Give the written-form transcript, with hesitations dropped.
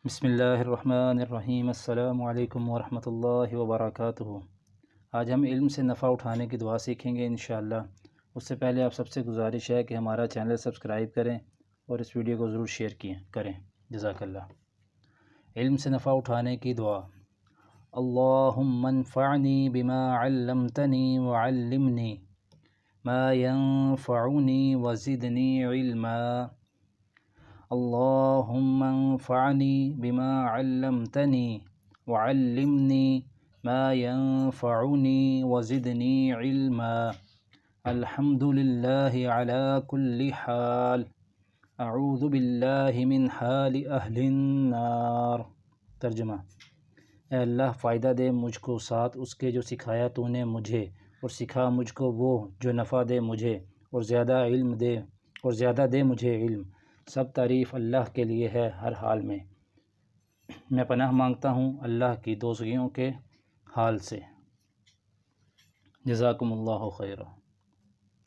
بسم اللہ الرحمن الرحیم۔ السلام علیکم ورحمۃ اللہ وبرکاتہ۔ آج ہم علم سے نفع اٹھانے کی دعا سیکھیں گے انشاءاللہ۔ اس سے پہلے آپ سب سے گزارش ہے کہ ہمارا چینل سبسکرائب کریں اور اس ویڈیو کو ضرور شیئر کریں۔ جزاک اللہ۔ علم سے نفع اٹھانے کی دعا۔ اللہم انفعنی بما علمتنی وعلمنی ما ينفعنی وزدنی علما۔ اللہم انفعنی بما علمتنی وعلمنی ما ينفعنی وزدنی علما۔ الحمد للہ علی کل حال، اعوذ باللہ من حال اہل النار۔ ترجمہ: اے اللہ، فائدہ دے مجھ کو ساتھ اس کے جو سکھایا تو نے مجھے، اور سکھا مجھ کو وہ جو نفع دے مجھے، اور زیادہ دے مجھے علم۔ سب تعریف اللہ کے لیے ہے ہر حال میں۔ میں پناہ مانگتا ہوں اللہ کی دوزخیوں کے حال سے۔ جزاکم اللہ خیرا۔